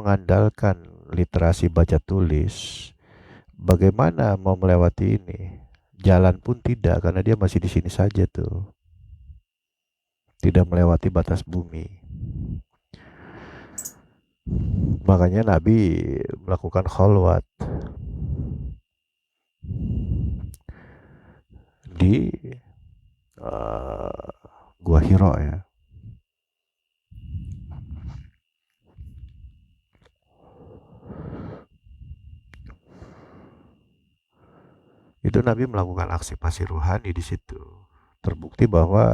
mengandalkan literasi baca tulis, bagaimana mau melewati ini? Jalan pun tidak, karena dia masih di sini saja tuh, tidak melewati batas bumi. Makanya Nabi melakukan khalwat di Gua Hiro ya. Itu Nabi melakukan aksi pasi ruhani di situ. Terbukti bahwa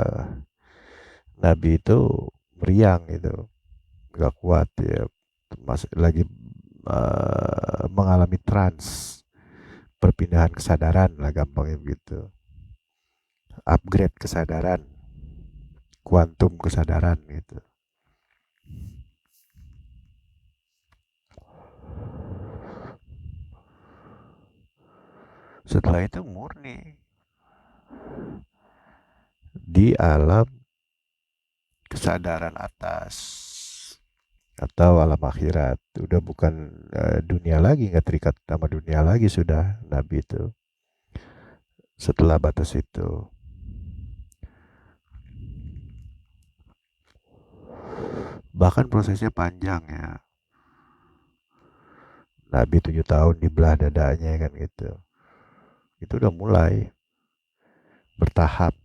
Nabi itu meriang gitu, nggak kuat ya, masih lagi mengalami trans, perpindahan kesadaran lah gampangnya begitu, upgrade kesadaran, kuantum kesadaran gitu. Setelah itu murni di alam kesadaran atas atau alam akhirat. Udah bukan dunia lagi, nggak terikat sama dunia lagi sudah Nabi itu. Setelah batas itu, bahkan prosesnya panjang ya. Nabi 7 tahun dibelah dadanya kan gitu. Itu udah mulai bertahap.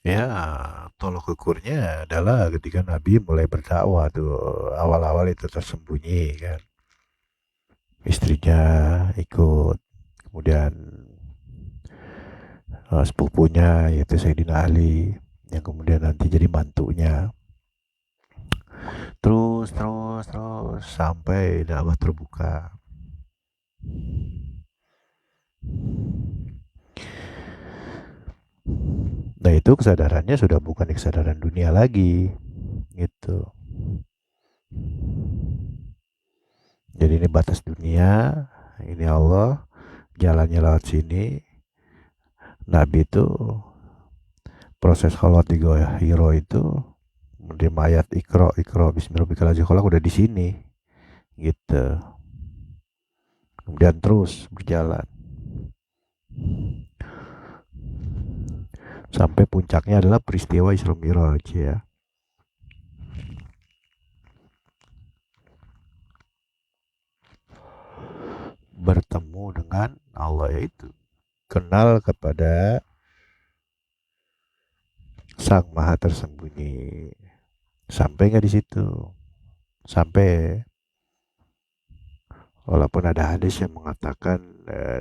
Ya, tolok ukurnya adalah ketika Nabi mulai berdakwah tuh, awal-awal itu tersembunyi kan. Istrinya ikut, kemudian sepupunya yaitu Sayyidina Ali yang kemudian nanti jadi mantunya. Terus sampai dakwah terbuka. Nah itu kesadarannya sudah bukan kesadaran dunia lagi gitu. Jadi ini batas dunia, ini Allah, jalannya lewat sini. Nabi itu proses khalwat di Goa Hiro itu di ayat ikro bismillahirrahmanirrahim udah di sini gitu. Kemudian terus berjalan sampai puncaknya adalah peristiwa Isra Mi'raj ya. Bertemu dengan Allah, yaitu kenal kepada Sang Maha Tersembunyi. Sampai nggak di situ? Sampai, walaupun ada hadis yang mengatakan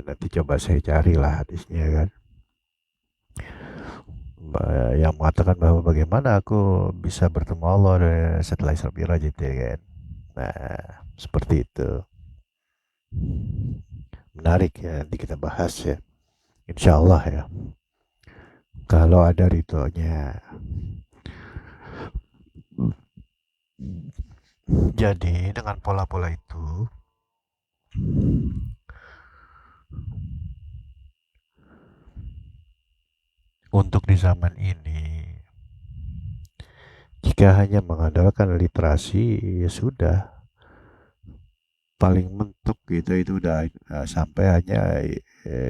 nanti coba saya carilah hadisnya kan, yang mengatakan bahwa bagaimana aku bisa bertemu Allah setelah Isra Mi'raj itu ya kan. Nah, seperti itu. Menarik ya, nanti kita bahas ya. Insya Allah ya. Kalau ada ritualnya. Jadi dengan pola-pola itu untuk di zaman ini, jika hanya mengandalkan literasi ya sudah, paling mentok gitu itu udah sampai hanya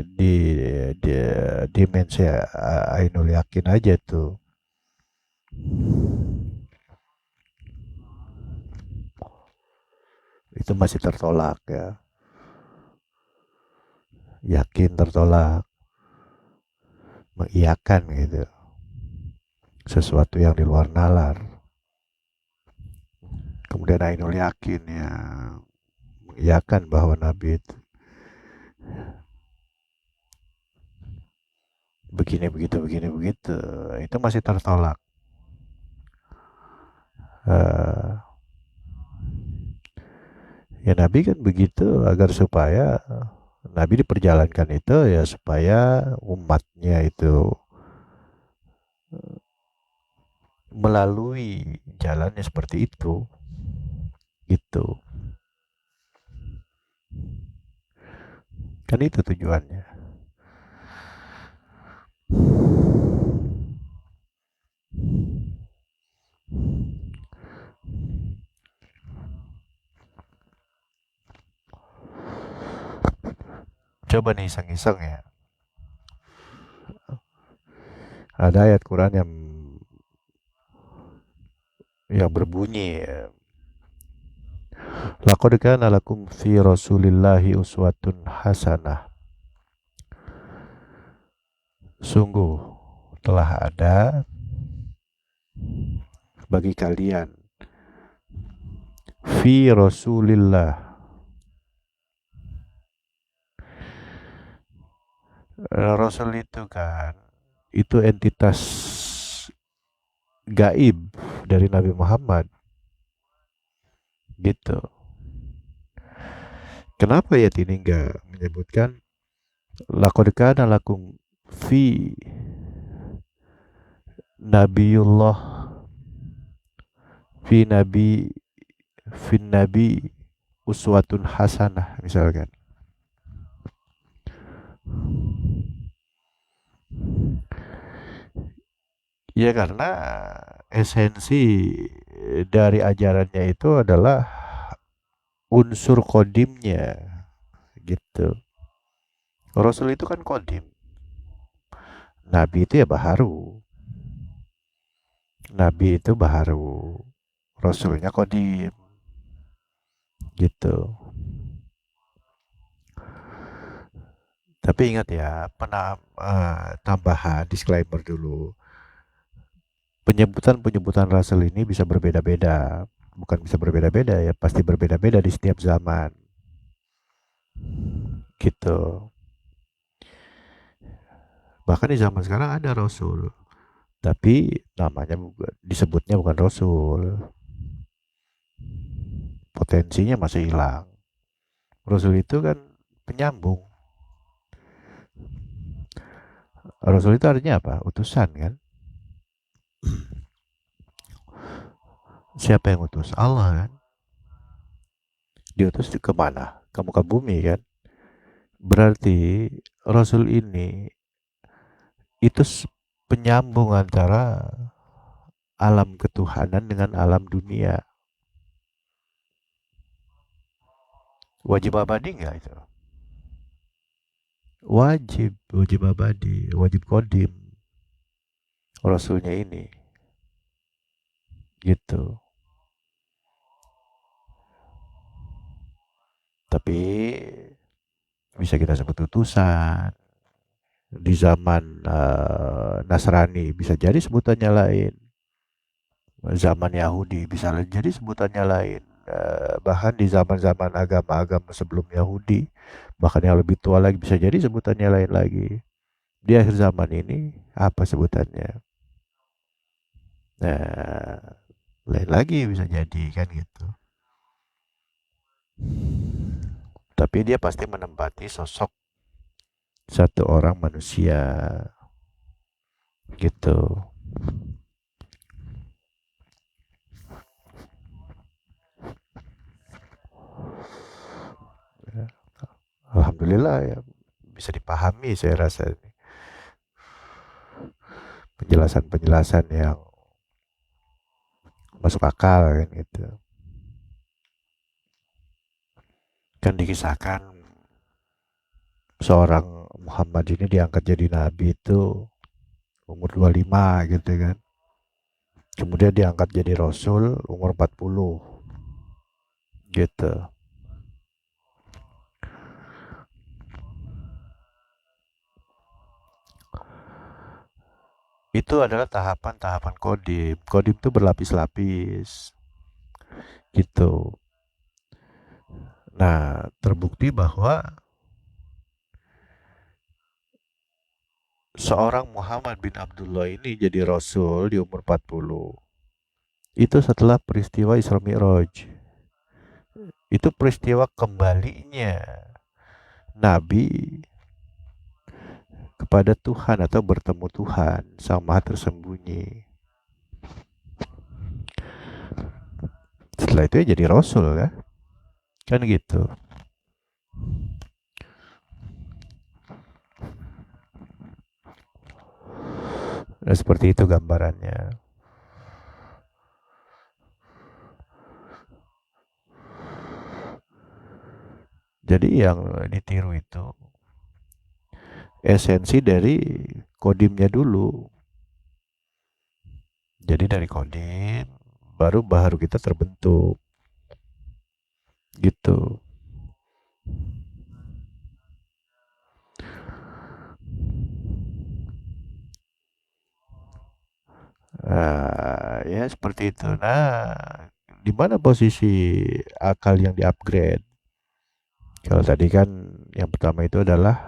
di dimensi Ainul Yakin aja tuh. Itu masih tertolak ya. Yakin tertolak, mengiyakan gitu. Sesuatu yang di luar nalar. Kemudian Ainul Yakin ya, mengiyakan bahwa Nabi itu begini begitu, itu masih tertolak. uh, Ya Nabi kan begitu agar supaya Nabi diperjalankan itu ya supaya umatnya itu melalui jalannya seperti itu, gitu. Kan itu tujuannya. Coba nih iseng-iseng ya. Ada ayat Quran yang berbunyi, laqad kana lakum fi Rasulillahi uswatun hasanah. Sungguh telah ada bagi kalian fi Rasulillah. Rasul itu kan itu entitas gaib dari Nabi Muhammad, gitu. Kenapa ayat ini enggak menyebutkan laqad kana lakum fi Nabiullah fi nabi fi nabi uswatun hasanah misalkan. Ya karena esensi dari ajarannya itu adalah unsur kodimnya, gitu. Rasul itu kan kodim, Nabi itu ya baharu, Nabi itu baharu, Rasulnya kodim, gitu. Tapi ingat ya, tambahan disclaimer dulu. Penyebutan-penyebutan Rasul ini bisa berbeda-beda. Bukan bisa berbeda-beda ya, pasti berbeda-beda di setiap zaman. Gitu. Bahkan di zaman sekarang ada Rasul, tapi namanya disebutnya bukan Rasul. Potensinya masih hilang. Rasul itu kan penyambung. Rasul itu artinya apa? Utusan kan? Siapa yang utus? Allah kan? Diutus ke mana? Ke muka bumi kan? Berarti Rasul ini itu penyambung antara alam ketuhanan dengan alam dunia. Wajib abadi nggak itu? Wajib abadi, wajib kodim. Rasulnya ini, gitu. Tapi bisa kita sebut utusan. Di zaman Nasrani bisa jadi sebutannya lain. Zaman Yahudi bisa jadi sebutannya lain. Bahkan di zaman-zaman agama-agama sebelum Yahudi, bahkan yang lebih tua lagi bisa jadi sebutannya lain lagi. Di akhir zaman ini apa sebutannya? Nah, lain lagi bisa jadi kan gitu. Tapi dia pasti menempati sosok satu orang manusia, gitu. Alhamdulillah ya bisa dipahami saya rasa ini. Penjelasan-penjelasan yang masuk akal kan gitu. Kan dikisahkan seorang Muhammad ini diangkat jadi nabi itu umur 25 gitu kan. Kemudian diangkat jadi rasul umur 40 gitu. Itu adalah tahapan-tahapan kodim. Kodim itu berlapis-lapis gitu. Nah, terbukti bahwa seorang Muhammad bin Abdullah ini jadi rasul di umur 40. Itu setelah peristiwa Isra Mi'raj. Itu peristiwa kembalinya Nabi kepada Tuhan atau bertemu Tuhan Sang Maha Tersembunyi. setelah itu ya jadi rasul kan gitu. Nah, seperti itu gambarannya. Jadi yang ditiru itu esensi dari kodimnya dulu. Jadi dari kodim baru kita terbentuk gitu. Ya seperti itu. Nah, di mana posisi akal yang di-upgrade? Kalau tadi kan yang pertama itu adalah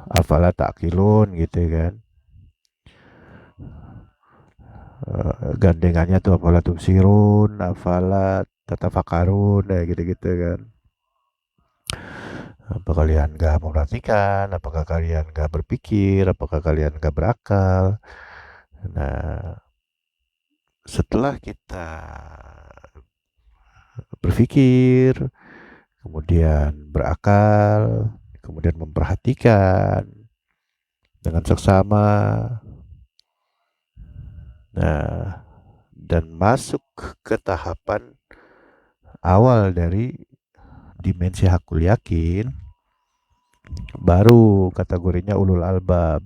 afala ta'qilun gitu kan. Gandengannya tuh afala tubsirun, afala tatafakarun, ya gitu-gitu kan. Apa kalian gak memperhatikan? Apakah kalian gak berpikir? Apakah kalian gak berakal? Nah, setelah kita berpikir, kemudian berakal, kemudian memperhatikan dengan seksama, nah, dan masuk ke tahapan awal dari dimensi hakul yakin, baru kategorinya ulul albab.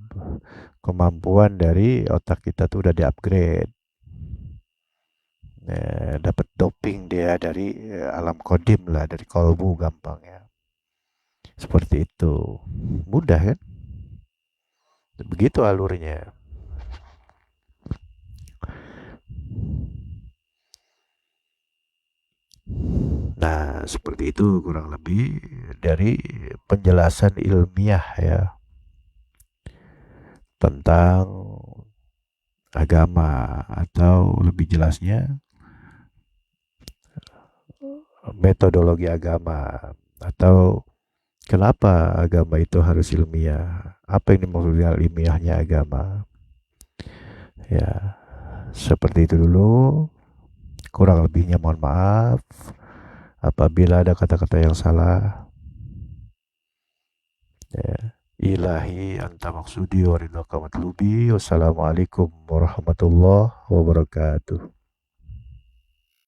Kemampuan dari otak kita tuh udah di-upgrade. Dapat doping dia dari alam kodim lah, dari kolbu gampangnya. Seperti itu. Mudah kan? Begitu alurnya. Nah, seperti itu kurang lebih dari penjelasan ilmiah ya tentang agama, atau lebih jelasnya metodologi agama, atau kenapa agama itu harus ilmiah, apa yang dimaksud dengan ilmiahnya agama. Ya, seperti itu dulu. Kurang lebihnya mohon maaf apabila ada kata-kata yang salah. Ya. Ilahi anta maksudi wa ridhaka matlubi. Wassalamualaikum warahmatullahi wabarakatuh.